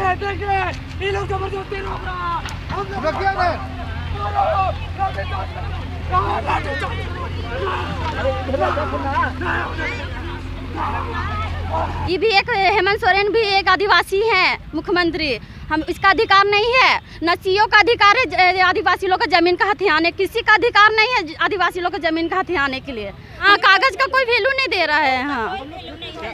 ये लोग जबरदस्ती रोक रहा ये भी एक हेमंत सोरेन भी एक आदिवासी हैं मुख्यमंत्री। हम इसका अधिकार नहीं है, न सीओ का अधिकार है आदिवासी लोग का जमीन का हथियाने, किसी का अधिकार नहीं है आदिवासी लोग का जमीन का हथियाने के लिए। हाँ, कागज का कोई वैल्यू नहीं दे रहा है। हाँ,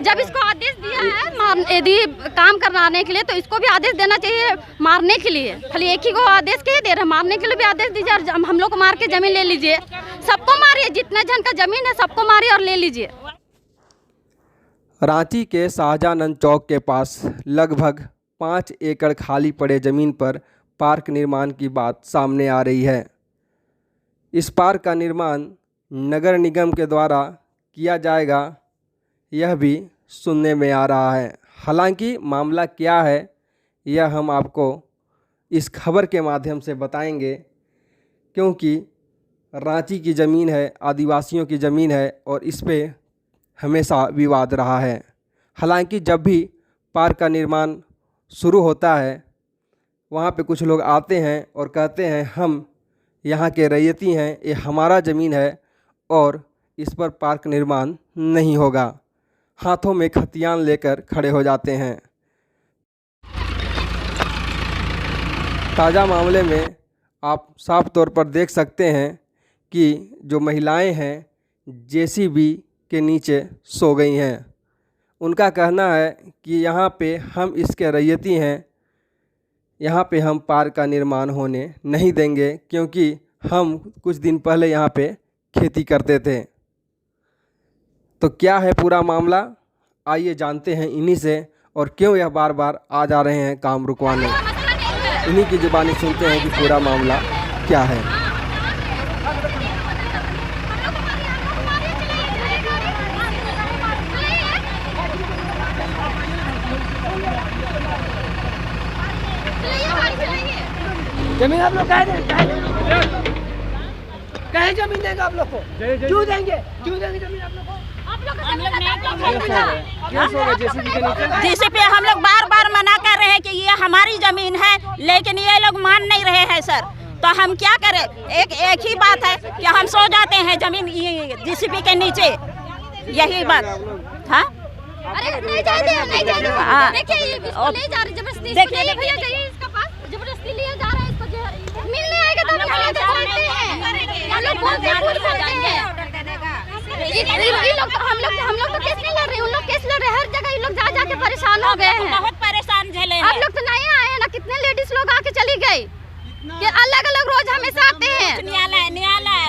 जब इसको आदेश दिया है यदि काम कराने के लिए तो इसको भी आदेश देना चाहिए मारने के लिए। खाली एक ही को आदेश के दे रहे, मारने के लिए भी आदेश दीजिए और हम लोग को मार के जमीन ले लीजिए। सबको मारिए, जितना जन का जमीन है सबको मारिए और ले लीजिए। रांची के शाहजहानंद चौक के पास लगभग 5 एकड़ खाली पड़े ज़मीन पर पार्क निर्माण की बात सामने आ रही है। इस पार्क का निर्माण नगर निगम के द्वारा किया जाएगा, यह भी सुनने में आ रहा है। हालांकि मामला क्या है यह हम आपको इस खबर के माध्यम से बताएंगे, क्योंकि रांची की ज़मीन है, आदिवासियों की ज़मीन है और इस पे हमेशा विवाद रहा है। हालांकि जब भी पार्क का निर्माण शुरू होता है वहाँ पे कुछ लोग आते हैं और कहते हैं हम यहाँ के रैयती हैं, ये हमारा ज़मीन है और इस पर पार्क निर्माण नहीं होगा। हाथों में खतियान लेकर खड़े हो जाते हैं। ताज़ा मामले में आप साफ तौर पर देख सकते हैं कि जो महिलाएं हैं जेसीबी के नीचे सो गई हैं। उनका कहना है कि यहाँ पे हम इसके रैयती हैं, यहाँ पे हम पार्क का निर्माण होने नहीं देंगे, क्योंकि हम कुछ दिन पहले यहाँ पे खेती करते थे। तो क्या है पूरा मामला, आइए जानते हैं इन्हीं से, और क्यों यह बार बार आ जा रहे हैं काम रुकवाने। इन्हीं की जुबानी सुनते हैं कि पूरा मामला क्या है। जमीन आप लोग कहे जमीन देंगे आप लोग को? क्यों देंगे जमीन आप लोग को? जेसीबी हम लोग बार बार मना कर रहे हैं कि ये हमारी जमीन है, लेकिन ये लोग मान नहीं रहे हैं सर। तो हम क्या करें? एक ही बात है कि हम सो जाते हैं जमीन जेसीबी के नीचे, यही बात। हाँ, अरे नहीं जाते, नहीं जाते। देखिए इसको ले जा रहे जबरदस्ती, देखिए भैया जाइए इसका पास, जबरदस्ती ले जा रहे हैं इसको। मिलने आएगा तो हम लोग जानते हैं, हम लोग बहुत बेवकूफ होते हैं। हम लोग तो केस नहीं लड़ रहे, उन लोग केस लड़ रहे हैं। हर जगह इन लोग जा जाके परेशान हो गए हैं, बहुत परेशान झेले हैं। आप लोग तो नहीं आए हैं ना, कितने लेडीज लोग आके चली गई कि अलग अलग रोज हमेशा आते हैं। न्यायालय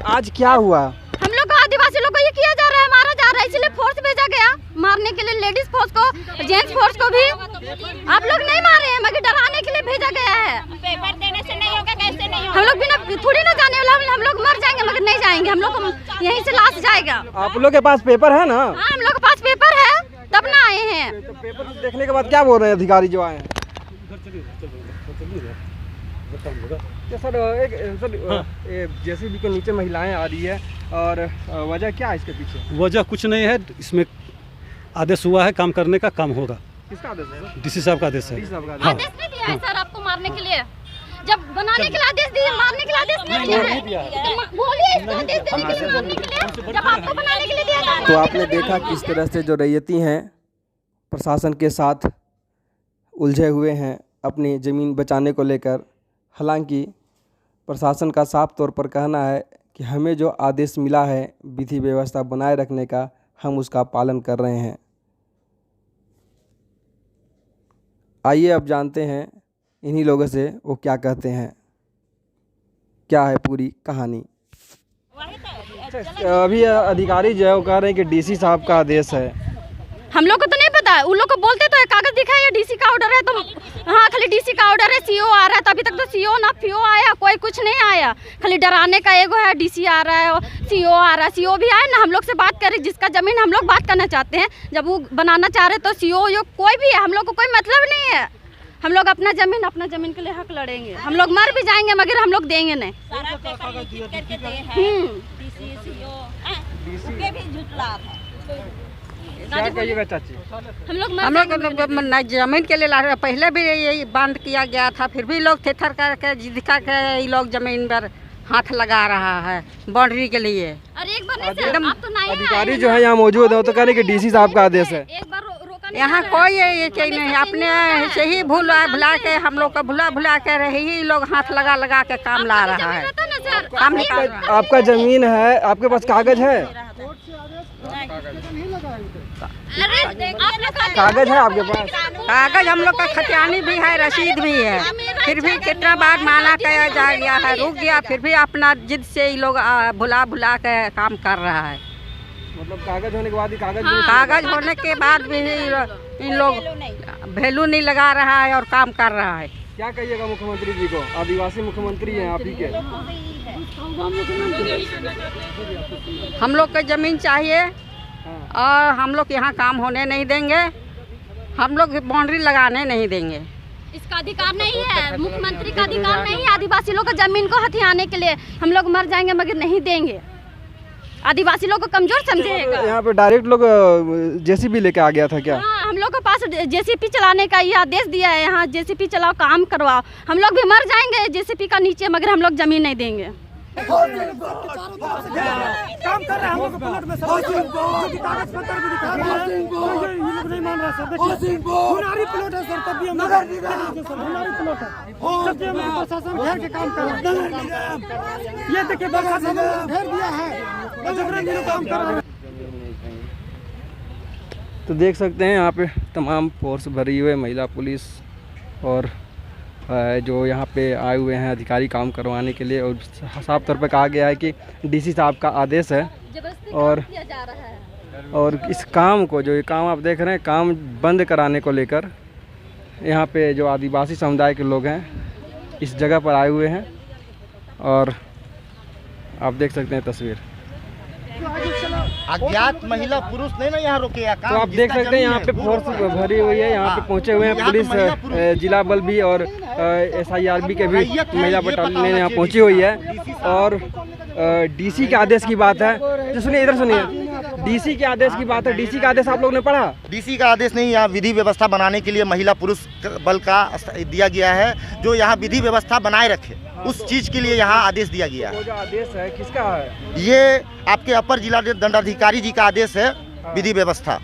आज क्या हुआ? हम लोग को आदिवासी लोग को ये किया जा रहा है, मारा जा रहा है, इसलिए फोर्स भेजा गया मारने के लिए, लेडीज फोर्स को, जेंट्स फोर्स को भी। आप लोग नहीं मारे हैं मगर डराने के लिए भेजा गया है। पेपर देने से नहीं होगा, कैसे नहीं होगा? हम लोग बिना थोड़ी ना जाने वाला, हम लोग मर जाएंगे मगर नहीं जाएंगे, हम लोग को यहीं से लाश जाएगा। आप लोग के पास पेपर है ना? हाँ, हम लोग के पास पेपर है, तब ना आए हैं। तो पेपर देखने के बाद क्या बोल रहे हैं अधिकारी जो आए हैं? सर जेसीबी के नीचे महिलाएं आ रही है और वजह क्या है इसके पीछे? वजह कुछ नहीं है, इसमें आदेश हुआ है काम करने का, काम होगा। किसका आदेश है? डीसी साहब का आदेश है। हाँ। आदेश नहीं दिया है सर आपको मारने के लिए, जब बनाने के लिए आदेश दिए, मारने के लिए आदेश नहीं दिया है। तो बोलिए इसको आदेश देने के लिए, मारने के लिए, जब आपको बनाने के लिए दिया था। तो आपने देखा किस तरह से जो रैयती हैं प्रशासन के साथ उलझे हुए हैं अपनी ज़मीन बचाने को लेकर। हालांकि प्रशासन का साफ तौर पर कहना है कि हमें जो आदेश मिला है विधि व्यवस्था बनाए रखने का, हम उसका पालन कर रहे हैं। आइए अब जानते हैं इन्हीं लोगों से वो क्या कहते हैं, क्या है पूरी कहानी। अभी अधिकारी जो है वो कह रहे हैं कि डीसी साहब का आदेश है। हम लोग को तो नहीं पता है, उन लोग को बोलते तो कागज दिखाया ये डीसी का ऑर्डर है, तो हाँ खाली डीसी का ऑर्डर है, सीओ आ रहा है। अभी तक तो सीओ ना पीओ आया, कोई कुछ नहीं आया। खाली डराने का एगो है, डीसी आ रहा है, सीओ आ रहा है। सीओ भी आए ना, हम लोग से बात करें, जिसका जमीन हम लोग बात करना चाहते हैं, जब वो बनाना चाह रहे तो सीओ कोई भी है, हम लोग को कोई मतलब नहीं है। हम लोग अपना जमीन के लिए हक लड़ेंगे। हम लोग मर भी जाएंगे मगर हम लोग देंगे नहीं। क्या कहिएगा चाची? हम लोग जमीन के लिए लड़ रहे। पहले भी यही बंद किया गया था, फिर भी लोग थेथर करके दिखा के ये लोग जमीन पर हाथ लगा रहा है बाउंड्री के लिए। और एक बार नहीं सर, आप तो नहीं अधिकारी जो है यहाँ मौजूद है वो तो कह रहे कि डीसी साहब का आदेश है। एक बार रोका नहीं यहाँ कोई ये कहीं नहीं, अपने से ही भुला के हम लोग का भुला के रहे ही लोग हाथ लगा के काम ला रहा है। रहता ना सर, काम निकाल रहा है। आपका जमीन है, आपके पास कागज है? अरे आपने कागज है आपके पास? कागज हम लोग का खतियानी भी है, रसीद भी है, फिर भी कितना बार माना किया जा गया है, रुक गया, फिर भी अपना जिद से ये लोग भुला के काम कर रहा है। मतलब कागज होने के बाद ही कागज होने के बाद भी इन लोग वैल्यू नहीं लगा रहा है और काम कर रहा है। क्या कहिएगा मुख्यमंत्री जी को? आदिवासी मुख्यमंत्री हैं आप ही के। हम लोग को जमीन चाहिए और हम लोग यहाँ काम होने नहीं देंगे, हम लोग बाउंड्री लगाने नहीं देंगे। इसका अधिकार नहीं है, मुख्यमंत्री का अधिकार नहीं है आदिवासी लोग को जमीन को हथियाने के लिए। हम लोग मर जाएंगे मगर नहीं देंगे। आदिवासी लोग को कमजोर समझेगा। यहाँ पे डायरेक्ट लोग जेसीबी लेके आ गया था क्या? हाँ, हम लोग के पास जेसीपी चलाने का ये आदेश दिया है, यहाँ जेसीपी चलाओ, काम करवाओ। हम लोग भी मर जाएंगे जेसीपी का नीचे, मगर हम लोग जमीन नहीं देंगे। काम कर रहे हैं हम लोग प्लॉट में, जो कि कागज पत्र भी दिखा रहे हैं, ये लोग नहीं मान रहे सर। देखिए हुनारी प्लॉट है सर, तब भी हम हुनारी प्लॉट है, जबकि हम लोग प्रशासन घेर के काम कर रहे हैं। ये देखिए प्रशासन घेर दिया है, काम कर रहे हैं। तो देख सकते हैं यहाँ पे तमाम फोर्स भरी हुई है, महिला पुलिस और जो यहाँ पे आए हुए हैं अधिकारी काम करवाने के लिए। और साफ तौर पे कहा गया है कि डीसी साहब का आदेश है और इस काम को, जो ये काम आप देख रहे हैं, काम बंद कराने को लेकर यहाँ पे जो आदिवासी समुदाय के लोग हैं इस जगह पर आए हुए हैं। और आप देख सकते हैं तस्वीर। अज्ञात महिला पुरुष नहीं ना यहाँ रुके। तो आप देख सकते हैं यहाँ पे फोर्स भरी हुई है, यहाँ पे पहुँचे हुए हैं पुलिस, जिला बल भी और SIRB के भी महिला बटालियन यहाँ पहुँची हुई है। और डीसी के आदेश की बात है, तो सुनिए, इधर सुनिए, डीसी के आदेश की बात है। डीसी का आदेश आप लोग ने पढ़ा? डीसी का आदेश नहीं, यहाँ विधि व्यवस्था बनाने के लिए महिला पुरुष बल का दिया गया है, जो यहाँ विधि व्यवस्था बनाए रखे, उस चीज के लिए यहाँ आदेश दिया गया है। वो जो आदेश है किसका है? ये आपके अपर जिला दंडाधिकारी जी का आदेश है, विधि व्यवस्था।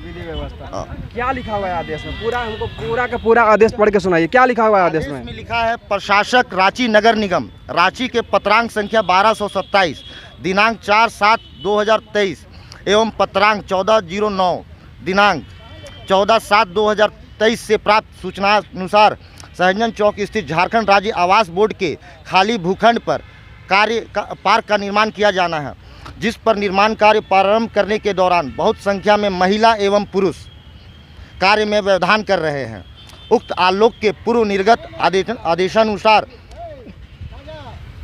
क्या लिखा हुआ है आदेश में? पूरा हमको पूरा का पूरा आदेश पढ़ के सुनाइए, क्या लिखा हुआ है आदेश में? लिखा है, प्रशासक रांची नगर निगम रांची के पत्रांक संख्या 1227 दिनांक 4/7/2023 एवं पत्रांक 1409 दिनांक 14/7/2023 से प्राप्त सूचना अनुसार सहजन चौक स्थित झारखंड राज्य आवास बोर्ड के खाली भूखंड पर पार्क का निर्माण किया जाना है, जिस पर निर्माण कार्य प्रारंभ करने के दौरान बहुत संख्या में महिला एवं पुरुष कार्य में व्यवधान कर रहे हैं। उक्त आलोक के पूर्व निर्गत आदेशानुसार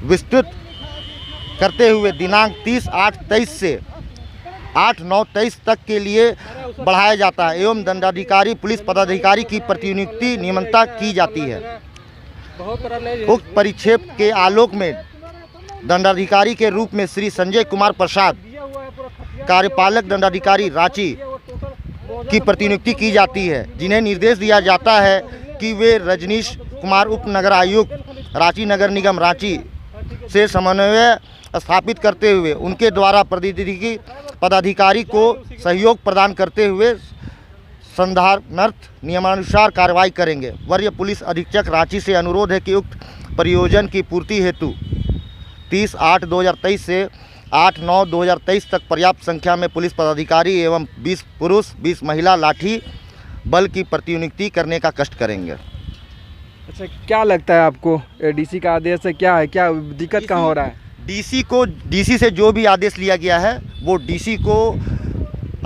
विस्तृत करते हुए दिनांक 30/8/23 से 8/9/23 तक के लिए बढ़ाया जाता है एवं दंडाधिकारी पुलिस पदाधिकारी की प्रतिनियुक्ति नियमितता की जाती है। उक्त परिक्षेप के आलोक में दंडाधिकारी के रूप में श्री संजय कुमार प्रसाद, कार्यपालक दंडाधिकारी रांची की प्रतिनियुक्ति की जाती है, जिन्हें निर्देश दिया जाता है कि वे रजनीश कुमार उप नगर आयुक्त रांची नगर निगम रांची से समन्वय स्थापित करते हुए उनके द्वारा प्रतिनिधि पदाधिकारी को सहयोग प्रदान करते हुए संधारणार्थ नियमानुसार कार्रवाई करेंगे। वरीय पुलिस अधीक्षक रांची से अनुरोध है कि उक्त परियोजना की पूर्ति हेतु 30/8/2023 से 8/9/2023 तक पर्याप्त संख्या में पुलिस पदाधिकारी एवं 20 पुरुष 20 महिला लाठी बल की प्रतिनियुक्ति करने का कष्ट करेंगे। अच्छा, क्या लगता है आपको डीसी का आदेश है, क्या है, क्या दिक्कत कहाँ हो रहा है? डीसी से जो भी आदेश लिया गया है वो डीसी को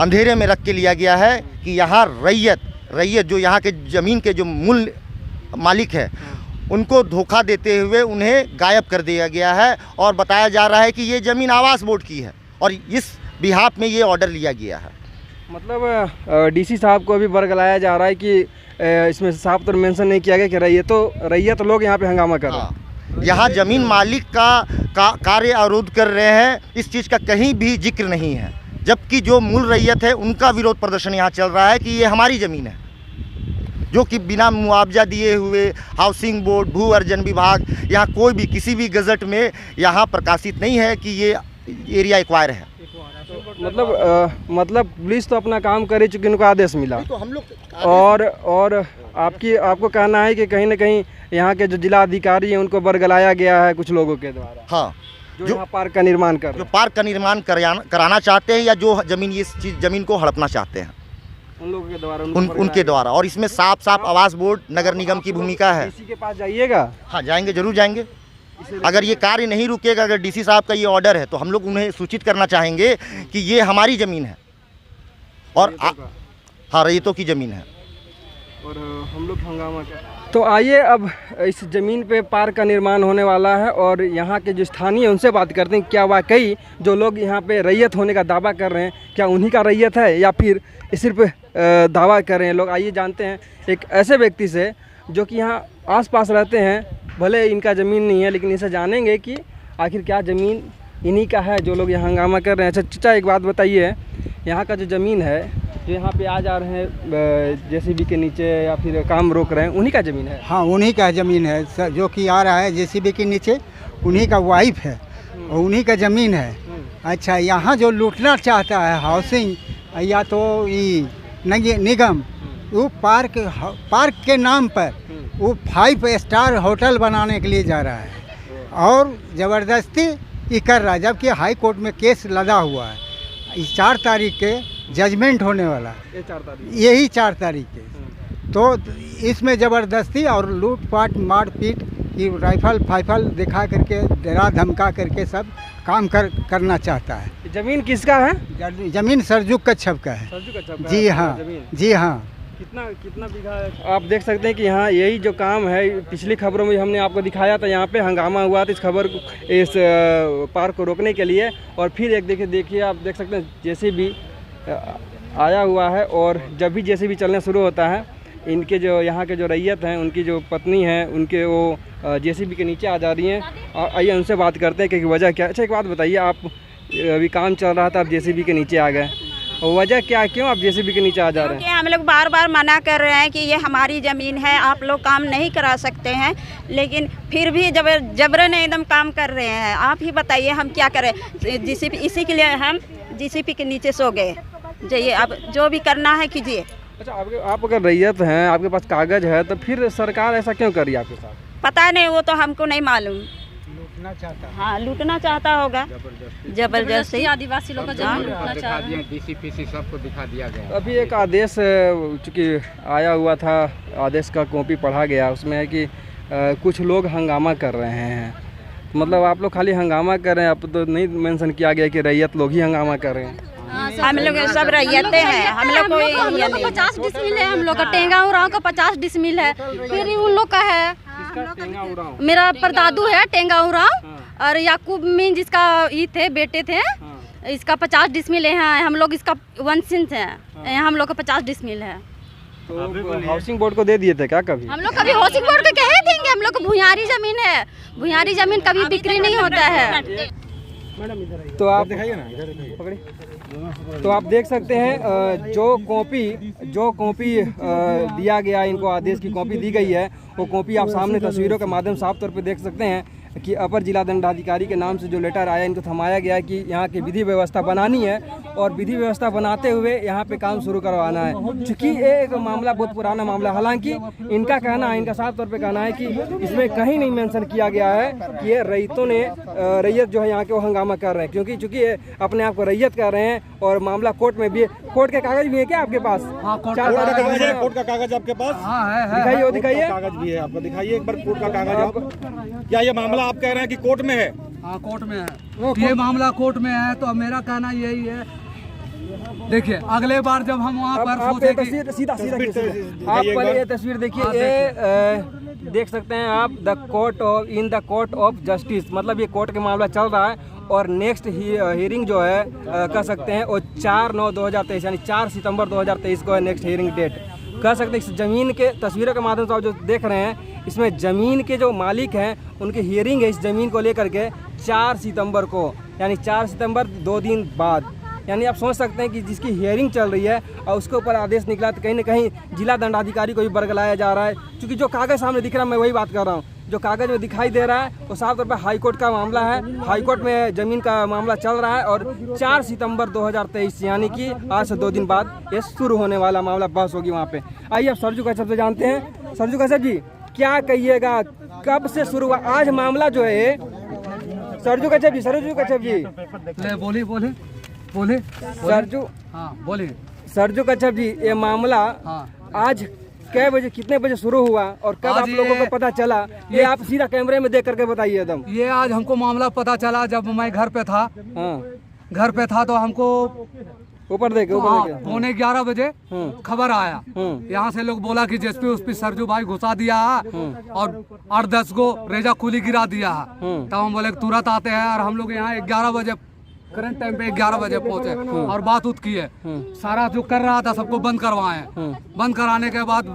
अंधेरे में रख के लिया गया है कि यहाँ रैयत जो यहाँ के ज़मीन के जो मूल मालिक है उनको धोखा देते हुए उन्हें गायब कर दिया गया है और बताया जा रहा है कि ये ज़मीन आवास बोर्ड की है और इस बिहाफ में ये ऑर्डर लिया गया है। मतलब डीसी साहब को अभी बरगलाया जा रहा है कि इसमें साफ तौर मेंशन नहीं किया गया कि रैयत लोग यहाँ पे हंगामा कर रहे हैं। यहाँ ज़मीन मालिक का कार्य अवरुद्ध कर रहे हैं, इस चीज़ का कहीं भी जिक्र नहीं है। जबकि जो मूल रैयत है उनका विरोध प्रदर्शन यहाँ चल रहा है कि ये हमारी ज़मीन है, जो कि बिना मुआवजा दिए हुए हाउसिंग बोर्ड, भू अर्जन विभाग, यहाँ कोई भी किसी भी गज़ट में यहाँ प्रकाशित नहीं है कि ये एरिया एक्वायर है। मतलब पुलिस तो अपना काम कर चुकी, उनको आदेश मिला, तो हम लोग और आपको कहना है कि कहीं ना कहीं यहाँ के जो जिला अधिकारी हैं उनको बरगलाया गया है कुछ लोगों के द्वारा, हाँ, जो यहाँ पार्क का निर्माण कर रहे हैं, जो पार्क का निर्माण कराना चाहते हैं या जो ज़मीन को हड़पना चाहते हैं, उन लोगों के द्वारा उनके द्वारा। और इसमें साफ आवास बोर्ड, नगर निगम की भूमिका है। डीसी के पास जाइएगा? हाँ, जाएंगे, जरूर जाएंगे। अगर ये कार्य नहीं रुकेगा, अगर डीसी साहब का ये ऑर्डर है तो हम लोग उन्हें सूचित करना चाहेंगे कि ये हमारी ज़मीन है और हाँ, रैयतों की ज़मीन है और हम लोग हंगामा कर। तो आइए अब इस ज़मीन पे पार्क का निर्माण होने वाला है और यहाँ के जो स्थानीय उनसे बात करते हैं, क्या वाकई जो लोग यहाँ पे रैयत होने का दावा कर रहे हैं क्या उन्हीं का रैयत है या फिर सिर्फ दावा कर रहे हैं लोग। आइए जानते हैं एक ऐसे व्यक्ति से जो कि यहाँ आसपास रहते हैं, भले इनका ज़मीन नहीं है लेकिन इसे जानेंगे कि आखिर क्या ज़मीन इन्हीं का है जो लोग यहाँ हंगामा कर रहे हैं। अच्छा चाचा, एक बात बताइए, यहाँ का जो ज़मीन है जो यहाँ पे आ जा रहे हैं जेसीबी के नीचे या फिर काम रोक रहे हैं, उन्हीं का ज़मीन है? हाँ, उन्हीं का ज़मीन है सर, जो कि आ रहा है जेसीबी के नीचे, उन्हीं का वाइफ है और उन्हीं का ज़मीन है। अच्छा, यहाँ जो लूटना चाहता है हाउसिंग या तो ये निगम, वो पार्क के नाम पर वो 5 स्टार होटल बनाने के लिए जा रहा है और ज़बरदस्ती ये कर रहा है, जबकि हाई कोर्ट में केस लगा हुआ है। इस 4 तारीख के जजमेंट होने वाला है, यही 4 तारीख के। तो इसमें ज़बरदस्ती और लूटपाट मारपीट की राइफल दिखा करके, डरा धमका करके सब काम करना चाहता है। ज़मीन किसका है? ज़मीन सरजुग कच्छप का है। सरजुग कच्छप का जी है? हाँ, जी हाँ। कितना बीघा है? आप देख सकते हैं कि यहाँ यही जो काम है, पिछली खबरों में हमने आपको दिखाया था, यहाँ पे हंगामा हुआ था इस पार्क को रोकने के लिए। और फिर एक देखिए आप देख सकते हैं जेसीबी आया हुआ है और जब भी जेसीबी चलना शुरू होता है, इनके जो यहाँ के जो रैयत हैं, उनकी जो पत्नी है, उनके वो जेसीबी के नीचे आ जा रही हैं। और आइए उनसे बात करते हैं कि वजह क्या। अच्छा, एक बात बताइए, आप अभी काम चल रहा था, आप जेसीबी के नीचे आ गए, वजह क्या, क्यों आप जेसीबी के नीचे आ जा रहे हैं? हम लोग बार बार मना कर रहे हैं कि ये हमारी ज़मीन है, आप लोग काम नहीं करा सकते हैं, लेकिन फिर भी जबरन एकदम काम कर रहे हैं। आप ही बताइए हम क्या करें? जेसीबी, इसी के लिए हम जेसीबी के नीचे सो गए। जाइए, अब जो भी करना है कीजिए। अच्छा, आप अगर रैयत हैं, आपके पास कागज़ है, तो फिर सरकार ऐसा क्यों कर रही है आपके साथ? पता नहीं, वो तो हमको नहीं मालूम। लूटना चाहता है। हाँ, लूटना चाहता होगा जबरदस्ती। आदिवासी लोग का जमीन लूटना चाह रहे हैं। डीसीपीसी सबको दिखा दिया गया। अभी एक आदेश चूँकि आया हुआ था, आदेश का कॉपी पढ़ा गया, उसमें है कि कुछ लोग हंगामा कर रहे हैं। मतलब आप लोग खाली हंगामा कर रहे हैं, अब तो नहीं मेंशन किया गया कि रैयत लोग ही हंगामा कर रहे हैं। हम लोग सब रैयते हैं, हम लोग को 50 डिसमिल है, हम लोग का टेंगा उराव का 50 डिसमिल है, फिर उन लोग का है। मेरा परदादू है टेंगा उराव और याकूब मीन जिसका ये थे बेटे थे, इसका 50 डिसमिल है। हम लोग इसका वंशिज है, हम लोग का 50 डिसमिल है। तो हाउसिंग बोर्ड को दे दिए थे क्या कभी? हम लोग कभी हाउसिंग बोर्ड को कहे देंगे? हम लोग को भुयारी ज़मीन है, भुयारी ज़मीन कभी बिक्री नहीं होता है। तो आप दिखाइए ना, इधर पकड़िए। तो आप देख सकते हैं जो कॉपी दिया गया, इनको आदेश की कॉपी दी गई है, वो कॉपी आप सामने तस्वीरों के माध्यम साफ तौर पे देख सकते हैं कि अपर जिला दंडाधिकारी के नाम से जो लेटर आया, इनको थमाया गया है कि यहाँ की विधि व्यवस्था बनानी है और विधि व्यवस्था बनाते हुए यहाँ पे काम शुरू करवाना है। चूँकि ये एक मामला बहुत पुराना मामला, हालांकि इनका कहना है, इनका साफ तौर पे कहना है कि इसमें कहीं नहीं मेंशन किया गया है कि ये रैयतों ने रैयत जो है यहाँ के वो हंगामा कर रहे हैं, क्योंकि चूँकि ये अपने आप को रैयत कर रहे हैं और मामला कोर्ट में भी है। कोर्ट के कागज भी है क्या आपके पास? कोर्ट का कागज आपके पास? दिखाइए, दिखाइए, कागज भी है आपको, दिखाइए एक बार कोर्ट का कागज। आप क्या ये मामला आप कह रहे हैं कि कोर्ट में है? हाँ, कोर्ट में है, ये मामला कोर्ट में है। तो मेरा कहना यही है, देखिए अगले बार जब हम वहाँ पर आप पहले ये तस्वीर देखिए, ये देख सकते हैं आप, in the court of justice, मतलब ये कोर्ट के मामला चल रहा है और नेक्स्ट हियरिंग जो है कह सकते हैं वो 4/9/2023 यानी 4 सितंबर 2023 को है नेक्स्ट हियरिंग डेट कह सकते हैं। इस ज़मीन के तस्वीरों के माध्यम से आप जो देख रहे हैं, इसमें ज़मीन के जो मालिक हैं उनकी हियरिंग है इस ज़मीन को लेकर के 4 सितंबर को, यानी 4 सितंबर 2 दिन बाद। यानी आप समझ सकते हैं कि जिसकी हियरिंग चल रही है और उसके ऊपर आदेश निकला तो कहीं ना कहीं जिला दंडाधिकारी को भी बरगलाया जा रहा है। क्योंकि जो कागज़ सामने दिख रहा है, मैं वही बात कर रहा हूँ, जो कागज़ में दिखाई दे रहा है वो साफ तौर पर हाईकोर्ट का मामला है। हाईकोर्ट में ज़मीन का मामला चल रहा है और 4 सितंबर 2023 यानी कि आज से 2 दिन बाद ये शुरू होने वाला मामला बहस होगी वहाँ पे। आइए अब सरजू कश्यप से जानते हैं। सरजू कश्यप जी, क्या कहिएगा, कब से शुरू हुआ आज मामला जो है? सरजू कश्यप जी बोले सरजू कश्यप जी, ये मामला आज कै बजे, कितने बजे शुरू हुआ और कब आप लोगों को पता चला? ये आप सीधा कैमरे में देख करके बताइए एकदम। ये आज हमको मामला पता चला जब मैं घर पे था। घर पे था तो हमको ऊपर देखे 11:15 बजे खबर आया। यहाँ से लोग बोला कि जेएसपी उसपी सरजू भाई घुसा दिया है और 8-10 गो रेजा कुली गिरा दिया है। तब हम बोले तुरंत आते हैं और हम लोग यहाँ 11 बजे करंट टाइम पे 11 बजे पहुँचे और बात उत की है। सारा जो कर रहा था सबको बंद करवाए। बंद कराने के बाद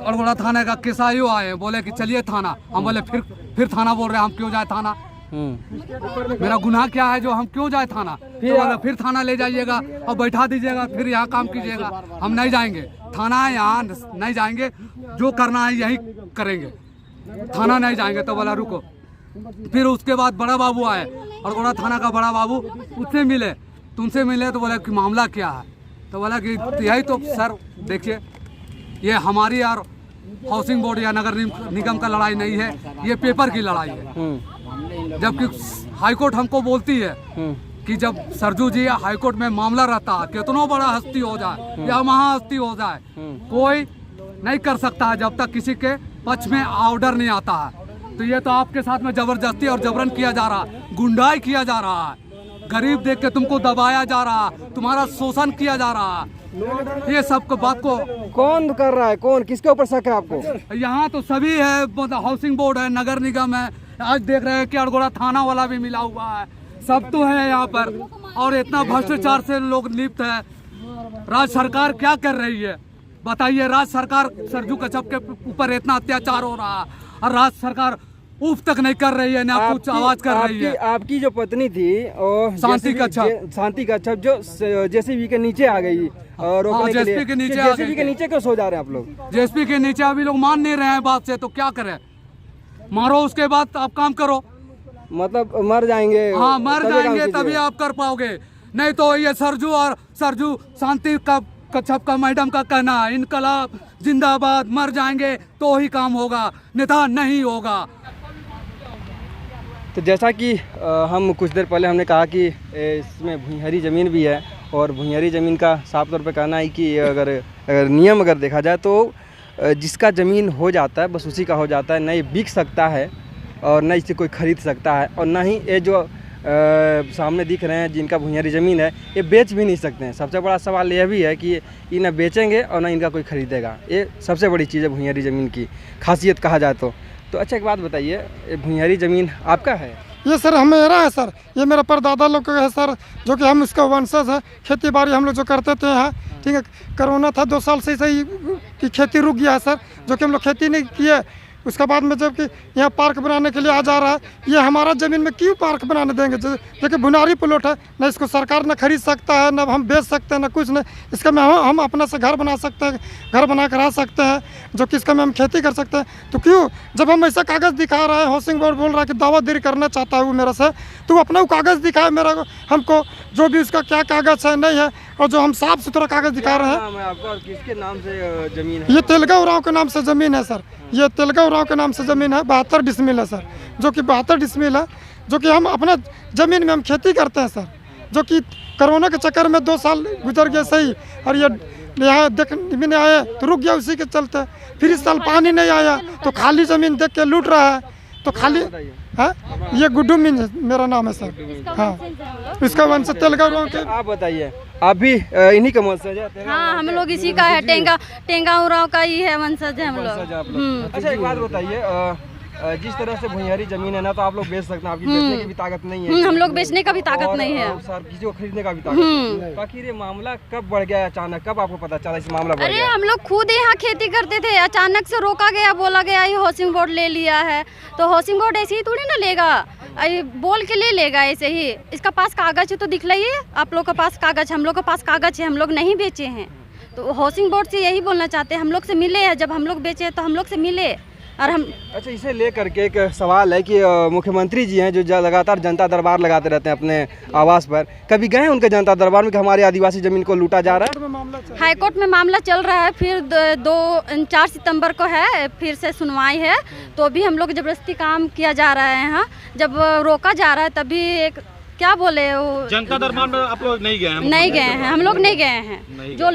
अड़गोड़ा थाने का केसाईओ आए, बोले कि चलिए थाना। हम बोले फिर थाना बोल रहे हैं, हम क्यों जाए थाना? मेरा गुनाह क्या है जो हम क्यों जाए थाना? फिर थाना ले जाइएगा और बैठा दीजिएगा, फिर यहाँ काम कीजिएगा। हम नहीं जाएंगे थाना, यहाँ नहीं जाएंगे, जो करना है यही करेंगे, थाना नहीं जाएंगे। तो बोला रुको। फिर उसके बाद बड़ा बाबू आए, अड़गोड़ा थाना का बड़ा बाबू, उससे मिले, तुमसे मिले तो बोला कि मामला क्या है? तो बोला कि यही तो सर देखिए, ये हमारी और हाउसिंग बोर्ड या नगर निगम का लड़ाई नहीं है, ये पेपर की लड़ाई है। जबकि हाईकोर्ट हमको बोलती है कि जब सरजू जी हाईकोर्ट में मामला रहता है, कितना बड़ा हस्ती हो जाए या महाहस्ती हो जाए, कोई नहीं कर सकता है जब तक किसी के पक्ष में ऑर्डर नहीं आता है। तो ये तो आपके साथ में जबरदस्ती और जबरन किया जा रहा है, गुंडाई किया जा रहा है, गरीब देख के तुमको दबाया जा रहा है, तुम्हारा शोषण किया जा रहा है। ये सब बात को कौन कर रहा है? कौन, किसके ऊपर शक है आपको? यहाँ तो सभी है, हाउसिंग बोर्ड है, नगर निगम है, आज देख रहे हैं कि अड़गोड़ा थाना वाला भी मिला हुआ है, सब तो है यहाँ पर। और इतना भ्रष्टाचार से लोग लिप्त है। राज्य सरकार क्या कर रही है बताइए? राज्य सरकार सरजू कश्यप के ऊपर इतना अत्याचार हो रहा है और राज्य सरकार उफ तक नहीं कर रही है, ना कुछ आवाज कर रही है। आपकी जो पत्नी थी और शांति कश्यप जो जेसीबी के नीचे आ गई और जेसीबी के नीचे क्यों सो जा रहे हैं आप लोग? जेसीबी के नीचे अभी लोग मान नहीं रहे हैं बात से, तो क्या करें? मारो, उसके बाद आप काम करो। मतलब मर जाएंगे? हाँ, मर जाएंगे तभी आप कर पाओगे, नहीं तो ये सरजू शांति कश्यप का मैडम का कहना है, इनकलाब जिंदाबाद, मर जाएंगे तो ही काम होगा, नेता नहीं होगा। तो जैसा कि हम कुछ देर पहले हमने कहा कि इसमें भुइंहरी ज़मीन भी है और भुइंहरी ज़मीन का साफ तौर पे कहना है कि अगर नियम देखा जाए तो जिसका ज़मीन हो जाता है बस उसी का हो जाता है, नहीं बिक सकता है और न इसे कोई ख़रीद सकता है, और ना ही ये जो सामने दिख रहे हैं जिनका भुइंहरी ज़मीन है ये बेच भी नहीं सकते हैं। सबसे बड़ा सवाल यह भी है कि ये न बेचेंगे और ना इनका कोई ख़रीदेगा, ये सबसे बड़ी चीज़ है भुइंहरी ज़मीन की खासियत कहा जाए तो। अच्छा एक बात बताइए, ये भुइंहरी ज़मीन आपका है? ये सर मेरा है सर, ये मेरा परदादा लोग का है सर, जो कि हम इसका वंशज है। खेती बाड़ी हम लोग जो करते थे यहाँ, ठीक है, कोरोना था 2 साल से सही की खेती रुक गया है सर, जो कि हम लोग खेती नहीं किए। उसके बाद में जबकि यहाँ पार्क बनाने के लिए आ जा रहा है, ये हमारा ज़मीन में क्यों पार्क बनाने देंगे? जो कि भुनारी प्लॉट है, न इसको सरकार न खरीद सकता है, न हम बेच सकते हैं, न कुछ नहीं। इसका में हम अपना से घर बना सकते हैं, घर बना कर आ सकते हैं, जो कि इसका में हम खेती कर सकते हैं। तो क्यों जब हम ऐसा कागज़ दिखा रहे हैं, हाउसिंग बोर्ड बोल रहा है कि दावादारी करना चाहता है वो मेरे से, तो वो अपना वो कागज़ दिखाए मेरा हमको, जो भी उसका क्या कागज़ है नहीं है, और जो हम साफ सुथरा कागज़ दिखा रहे हैं। आपको किसके नाम से ज़मीन है? ये तेलगांव राव के नाम से ज़मीन है सर, ये तेलगांव राव के नाम से ज़मीन है। 72 डिसमिल है सर, जो कि 72 डिसमिल है, जो कि हम अपना ज़मीन में हम खेती करते हैं सर। जो कि कोरोना के चक्कर में 2 साल गुजर गए सही, और ये यहाँ देखने नहीं आए तो रुक गया उसी के चलते। फिर इस साल पानी नहीं आया तो खाली ज़मीन देख के लूट रहा है, तो खाली है। ये गुड्डू मीन मेरा नाम है सर। हाँ, इसका वंश तेलगांव राव के। आप बताइए, आप भी इन्हीं का वंशज है? हाँ, हम लोग इसी का है, टेंगा उराव का ही है वंशज है हम लोग। अच्छा एक बात बताइए, जिस तरह से भुइयारी जमीन है ना, तो आप लोग बेच सकते हैं, आपकी बेचने की भी ताकत नहीं है। हम लोग बेचने का भी ताकत नहीं है, सर किसी को खरीदने का भी ताकत नहीं है। आखिर ये मामला कब बढ़ गया अचानक, कब आपको पता चला इस मामला बढ़ अरे गया? हम लोग खुद यहाँ खेती करते थे, अचानक से रोका गया, बोला गया ये हाउसिंग बोर्ड ले लिया है। तो हाउसिंग बोर्ड ऐसे ही थोड़ी ना लेगा, बोल के ले लेगा ऐसे ही। इसका पास कागज है तो दिखलाइए, आप लोग के पास कागज, हम लोग के पास कागज है, हम लोग नहीं बेचे हैं। तो हाउसिंग बोर्ड से यही बोलना चाहते हैं, हम लोग से मिले हैं, जब हम लोग बेचे तो हम लोग से मिले। और हम अच्छा, इसे लेकर के एक सवाल है कि मुख्यमंत्री जी हैं जो लगातार जनता दरबार लगाते रहते हैं अपने आवास पर, कभी गए उनके जनता दरबार में कि हमारे आदिवासी जमीन को लूटा जा रहा है? हाई कोर्ट में मामला चल रहा है, फिर 4 सितंबर को है, फिर से सुनवाई है। तो भी हम लोग जबरदस्ती काम किया जा रहा है यहाँ, जब रोका जा रहा है तभी एक क्या बोले वो जनता दरबार में आप लोग नहीं गए हैं? नहीं गए हैं, हम लोग नहीं गए हैं। जो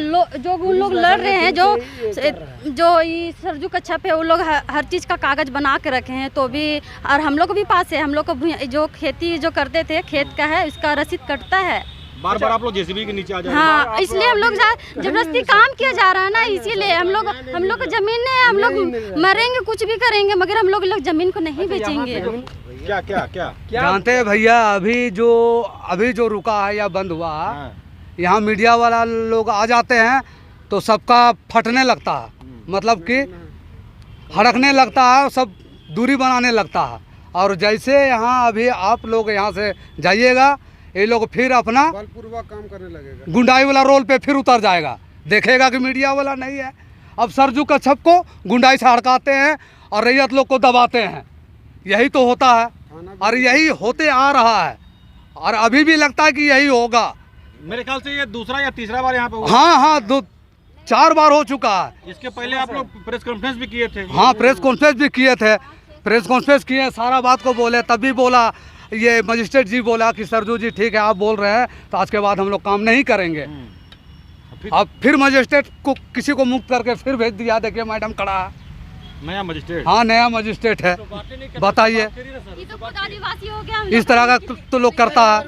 उन लोग लड़ रहे हैं, जो ये सरजू कच्छप है, वो लोग हर चीज़ का कागज बना के रखे हैं। तो भी और हम लोग भी पास है, हम लोग को जो खेती जो करते थे खेत का है, इसका रसीद कटता है। बार बार आप लोग जेसीबी के नीचे आ जाए। हाँ, इसलिए हम लोग जबरदस्ती काम किया जा रहा है ना, इसीलिए हम लोग को जमीन है, हम लोग मरेंगे कुछ भी करेंगे, मगर हम लोग जमीन को नहीं बेचेंगे। क्या जानते हैं भैया, अभी जो रुका है या बंद हुआ है, यहाँ मीडिया वाला लोग आ जाते हैं तो सबका फटने लगता है, मतलब कि हड़कने लगता है, सब दूरी बनाने लगता है। और जैसे यहाँ अभी आप लोग यहाँ से जाइएगा, ये लोग फिर अपना बलपूर्वक काम करने लगेगा, गुंडाई वाला रोल पे फिर उतर जाएगा, देखेगा कि मीडिया वाला नहीं है। अब सरजू कच्छप को गुंडाई से हड़काते हैं और रैयत लोग को दबाते हैं, यही तो होता है और यही होते आ रहा है और अभी भी लगता है कि यही होगा। मेरे ख्याल से ये दूसरा या तीसरा बार यहाँ पे हुआ। हाँ, 4 बार हो चुका है। इसके पहले आप लोग प्रेस कॉन्फ्रेंस भी किए थे? हाँ, प्रेस कॉन्फ्रेंस भी किए थे, प्रेस कॉन्फ्रेंस किए, सारा बात को बोले, तभी बोला ये मजिस्ट्रेट जी बोला कि सरजू जी ठीक है आप बोल रहे हैं तो आज के बाद हम लोग काम नहीं करेंगे। अब फिर मजिस्ट्रेट को किसी को मुक्त करके फिर भेज दिया, देखिए मैडम खड़ा है, नया मजिस्ट्रेट। हाँ, नया मजिस्ट्रेट है, बताइए आदिवासी हो गया, इस तरह का तो लोग करता है।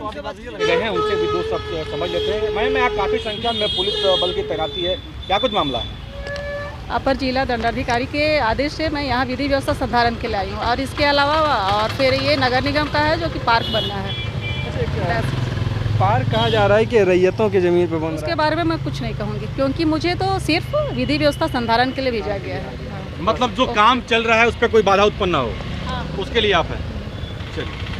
हैं उनसे भी 2 शब्द समझ लेते हैं। मैं यहाँ काफ़ी संख्या में पुलिस बल की तैनाती है, क्या कुछ मामला है? अपर जिला दंडाधिकारी के आदेश से मैं यहाँ विधि व्यवस्था संधारण के लिए आई हूँ, और इसके अलावा और फिर ये नगर निगम का है जो कि पार्क बनना है। पार्क कहा जा रहा है कि रैयतों की जमीन पर बन रहा है। उसके बारे में मैं कुछ नहीं कहूँगी, क्योंकि मुझे तो सिर्फ विधि व्यवस्था संधारण के लिए भेजा गया है। मतलब जो काम चल रहा है उस पर कोई बाधा उत्पन्न ना हो, उसके लिए आप हैं। चलिए।